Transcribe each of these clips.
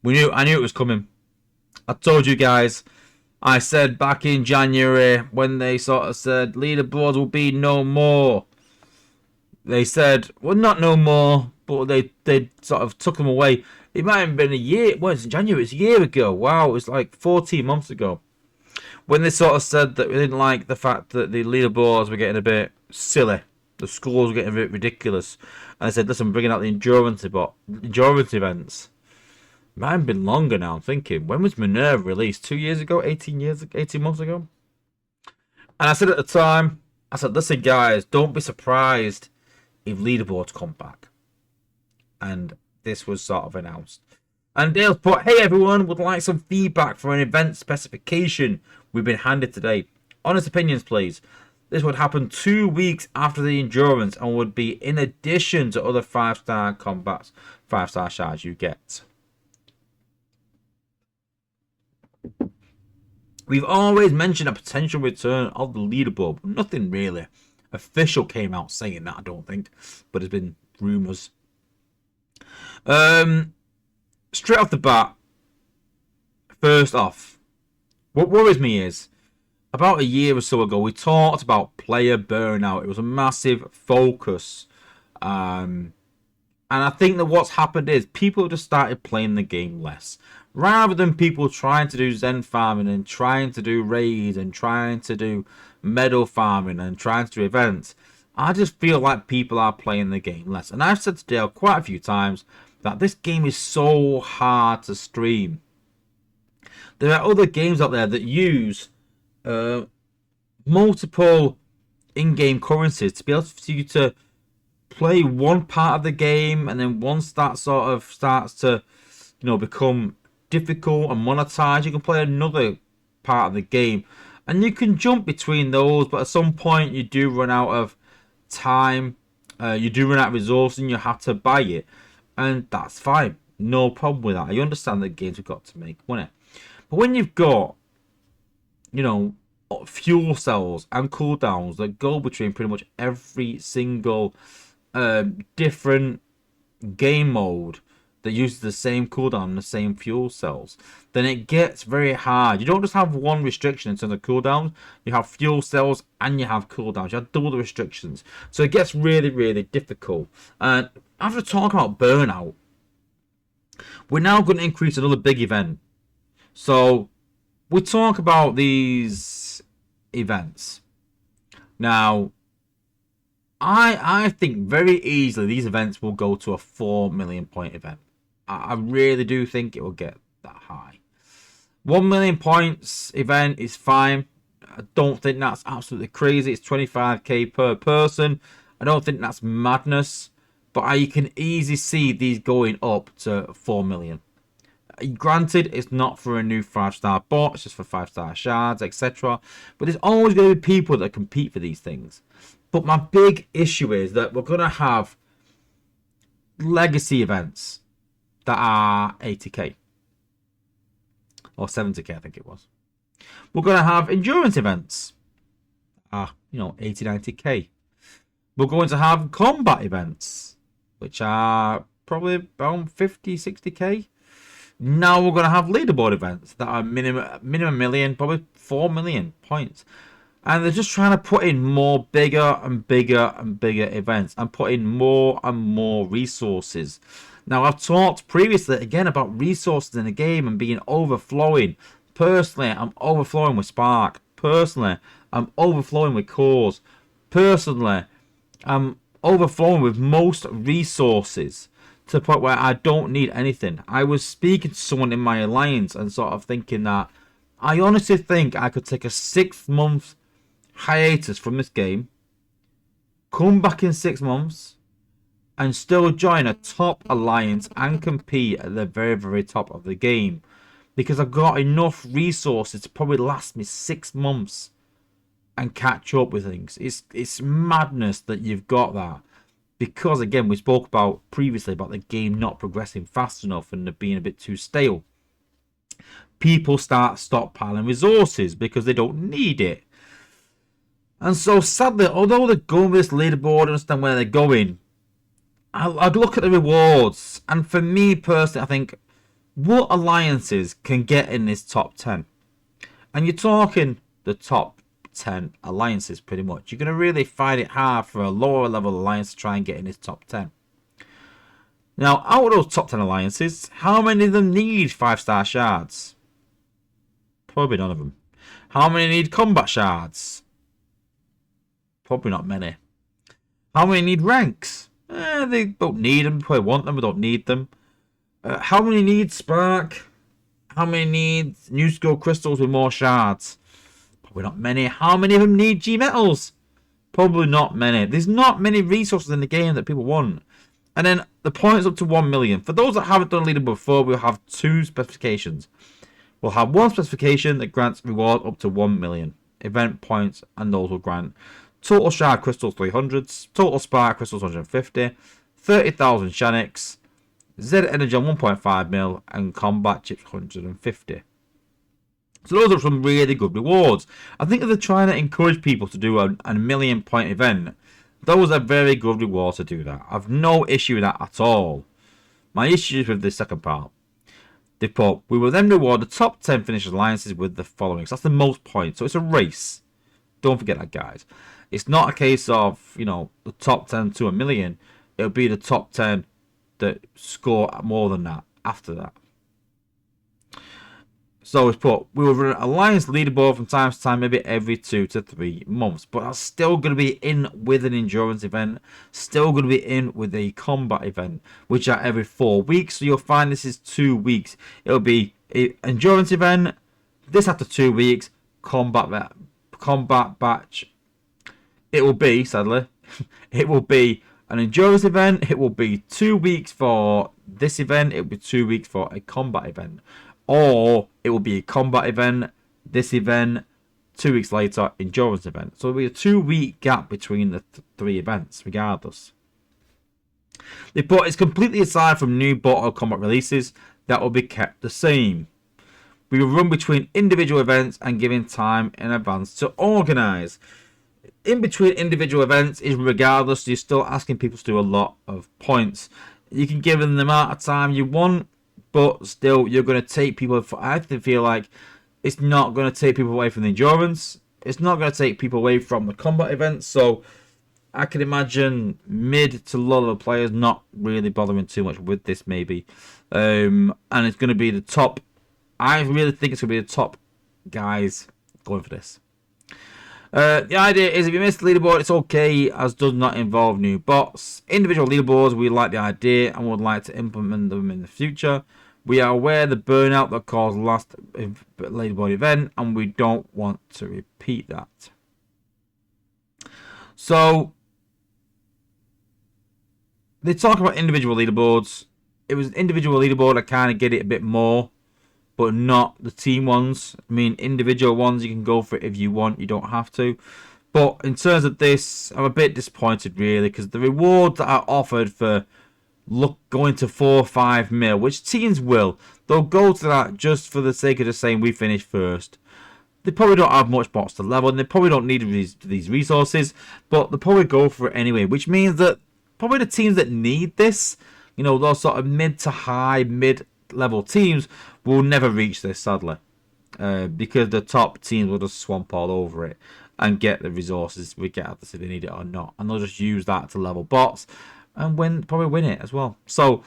I knew it was coming. I told you guys. I said back in January when they sort of said leaderboards will be no more. They said, well, not no more, but they sort of took them away. It might have been a year. Well, it's in January. It's a year ago. Wow, it was like 14 months ago when they sort of said that we didn't like the fact that the leaderboards were getting a bit silly. The scores were getting a bit ridiculous. And I said, listen, we're bringing out the endurance events. Might have been longer now, I'm thinking. When was Minerva released? 2 years ago? 18 months ago? And I said at the time, I said, listen, guys, don't be surprised if leaderboards come back. And this was sort of announced. And Dale's put, hey, everyone, would like some feedback for an event specification we've been handed today. Honest opinions, please. This would happen 2 weeks after the endurance and would be in addition to other 5-star combats, 5-star shards you get. We've always mentioned a potential return of the leaderboard, but nothing really official came out saying that, I don't think. But there's been rumours. Straight off the bat, first off, what worries me is, about a year or so ago, we talked about player burnout. It was a massive focus. And I think that what's happened is people have just started playing the game less. Rather than people trying to do Zen farming and trying to do raids and trying to do medal farming and trying to do events, I just feel like people are playing the game less. And I've said to Dale quite a few times that this game is so hard to stream. There are other games out there that use multiple in-game currencies to be able for you to play one part of the game, and then once that sort of starts to, become difficult and monetized, you can play another part of the game, and you can jump between those. But at some point, you do run out of time, you do run out of resources, and you have to buy it, and that's fine, no problem with that. I understand that games have got to make money, but when you've got, fuel cells and cooldowns that go between pretty much every single different game mode that uses the same cooldown and the same fuel cells, then it gets very hard. You don't just have one restriction in terms of cooldowns, you have fuel cells and you have cooldowns. You have double the restrictions. So it gets really, really difficult. And after talking about burnout, we're now going to increase another big event. So we talk about these events. Now, I think very easily these events will go to a 4 million point event. I really do think it will get that high. 1 million points event is fine. I don't think that's absolutely crazy. It's 25k per person. I don't think that's madness. But you can easily see these going up to 4 million. Granted, it's not for a new 5-star bot, it's just for 5-star shards, etc. But there's always going to be people that compete for these things. But my big issue is that we're going to have legacy events that are 80k. Or 70k, I think it was. We're going to have endurance events. 80, 90k. We're going to have combat events, which are probably around 50, 60k. Now we're going to have leaderboard events that are minimum million, probably 4 million points. And they're just trying to put in more bigger and bigger and bigger events and put in more and more resources. Now, I've talked previously again about resources in the game and being overflowing. Personally, I'm overflowing with Spark. Personally, I'm overflowing with cores. Personally, I'm overflowing with most resources to the point where I don't need anything. I was speaking to someone in my alliance and sort of thinking that I honestly think I could take a 6-month hiatus from this game, come back in 6 months, and still join a top alliance and compete at the very, very top of the game. Because I've got enough resources to probably last me 6 months and catch up with things. It's madness that you've got that. Because, again, we spoke about previously about the game not progressing fast enough and being a bit too stale. People start stockpiling resources because they don't need it. And so, sadly, although they're going with this leaderboard, I understand where they're going, I'd look at the rewards. And for me, personally, I think what alliances can get in this top 10? And you're talking the top 10 alliances pretty much. You're going to really find it hard for a lower level alliance to try and get in this top 10. Now, out of those top 10 alliances, how many of them need 5-star shards? Probably none of them. How many need combat shards? Probably not many. How many need ranks? They don't need them. Probably want them, but don't need them. How many need spark? How many need new skill crystals with more shards? Probably not many. How many of them need G metals? Probably not many. There's not many resources in the game that people want. And then the points up to 1 million. For those that haven't done Leaderboard before, we'll have 2 specifications. We'll have one specification that grants reward up to 1 million. Event points, and those will grant total shard crystals 300s, total spark crystals 150, 30,000 Shanix, Z energy on 1.5 mil, and combat chips 150. So those are some really good rewards. I think if they're trying to encourage people to do a million point event, those are very good rewards to do that. I've no issue with that at all. My issue is with the second part. They put, we will then reward the top 10 finished alliances with the following. So that's the most points. So it's a race. Don't forget that, guys. It's not a case of, the top 10 to 1 million. It'll be the top 10 that score more than that after that. So it's put, we will run an alliance leaderboard from time to time, maybe every 2 to 3 months. But that's still going to be in with an endurance event. Still going to be in with a combat event, which are every 4 weeks. So you'll find this is 2 weeks. It'll be an endurance event. This after 2 weeks, combat batch. It will be, sadly, it will be an endurance event. It will be 2 weeks for this event. It will be 2 weeks for a combat event. Or it will be a combat event, this event, 2 weeks later, endurance event. So it'll be a 2-week gap between the 3 events, regardless. The report is completely aside from new bot combat releases that will be kept the same. We will run between individual events and giving time in advance to organise. In between individual events is regardless, you're still asking people to do a lot of points. You can give them the amount of time you want, but still, you're going to take people. I feel like it's not going to take people away from the endurance. It's not going to take people away from the combat events. So I can imagine mid to low level players not really bothering too much with this, maybe. And it's going to be the top. I really think it's going to be the top guys going for this. The idea is if you miss the leaderboard, it's okay, as does not involve new bots. Individual leaderboards, we like the idea and would like to implement them in the future. We are aware of the burnout that caused last leaderboard event, and we don't want to repeat that. So, they talk about individual leaderboards. It was an individual leaderboard, I kind of get it a bit more, but not the team ones. I mean, individual ones, you can go for it if you want. You don't have to. But in terms of this, I'm a bit disappointed, really, because the rewards that are offered for going to 4 or 5 mil, which teams will, they'll go to that just for the sake of just saying we finished first. They probably don't have much bots to level, and they probably don't need these resources, but they'll probably go for it anyway, which means that probably the teams that need this, those sort of mid to high, mid-level teams, will never reach this, sadly, because the top teams will just swamp all over it and get the resources regardless if they need it or not, and they'll just use that to level bots and probably win it as well. So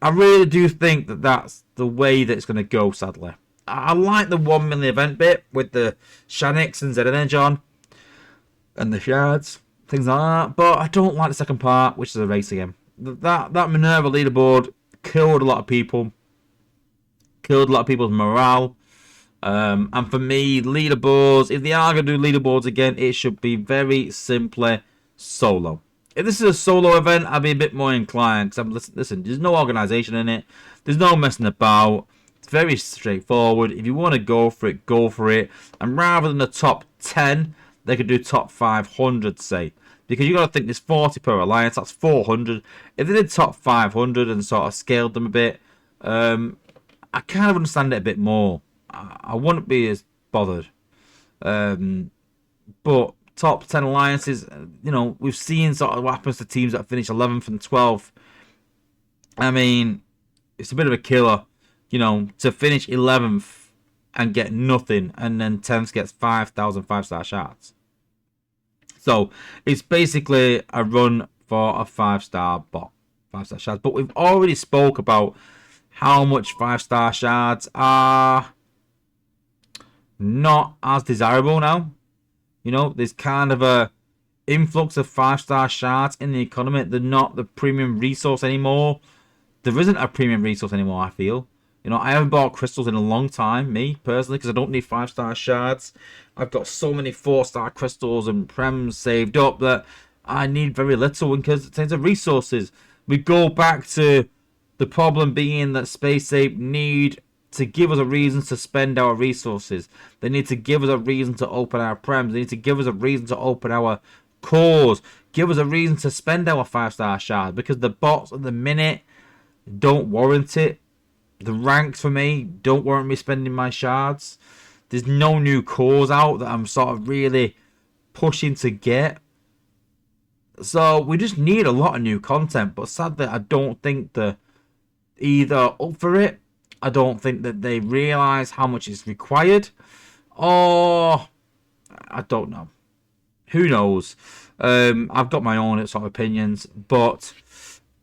I really do think that that's the way that it's going to go, sadly. I like the 1 million event bit with the Shanix and Z Energy on and the shards, things like that, but I don't like the second part, which is a race again. That Minerva leaderboard killed a lot of people, killed a lot of people's morale. And for me, leaderboards, if they are going to do leaderboards again, it should be very simply solo. If this is a solo event, I'd be a bit more inclined. Because listen, there's no organisation in it. There's no messing about. It's very straightforward. If you want to go for it, go for it. And rather than the top 10, they could do top 500, say. Because you got to think there's 40 per alliance. That's 400. If they did top 500 and sort of scaled them a bit, I kind of understand it a bit more. I wouldn't be as bothered. But top 10 alliances, we've seen sort of what happens to teams that finish 11th and 12th. I mean, it's a bit of a killer. you know, to finish 11th and get nothing, and then 10th gets 5,000 5-star shards. So it's basically a run for a 5-star bot, 5-star shards. But we've already spoke about how much 5-star shards are not as desirable now. You know, there's kind of a influx of 5-star shards in the economy. They're not the premium resource anymore. There isn't a premium resource anymore, I feel. You know, I haven't bought crystals in a long time, me, personally, because I don't need 5-star shards. I've got so many 4-star crystals and prems saved up that I need very little because in terms of resources. We go back to the problem being that Space Ape need to give us a reason to spend our resources. They need to give us a reason to open our prems. They need to give us a reason to open our cores. Give us a reason to spend our 5-star shards, because the bots at the minute don't warrant it. The ranks for me don't warrant me spending my shards. There's no new cores out that I'm sort of really pushing to get. So we just need a lot of new content. But sadly, I don't think they're either up for it. I don't think that they realise how much is required. Or I don't know. Who knows? I've got my own sort of opinions. But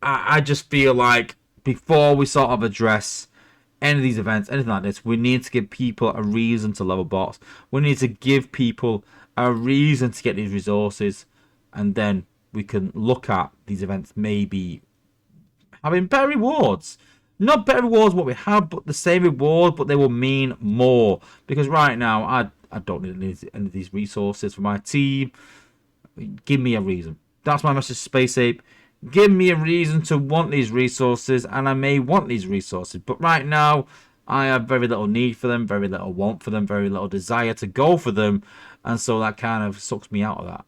I just feel like before we sort of address any of these events, anything like this, we need to give people a reason to level bots. We need to give people a reason to get these resources, and then we can look at these events maybe having better rewards. Not better rewards what we have, but the same reward, but they will mean more. Because right now, I don't need any of these resources for my team. Give me a reason. That's my message to Space Ape. Give me a reason to want these resources, and I may want these resources. But right now, I have very little need for them, very little want for them, very little desire to go for them. And so that kind of sucks me out of that.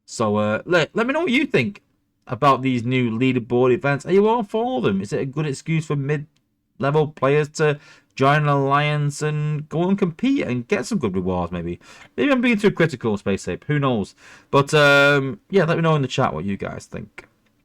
So let me know what you think about these new leaderboard events. Are you all for them? Is it a good excuse for mid-level players to join an alliance and go and compete and get some good rewards? Maybe I'm being too critical, Space Ape. Who knows? But yeah, let me know in the chat what you guys think.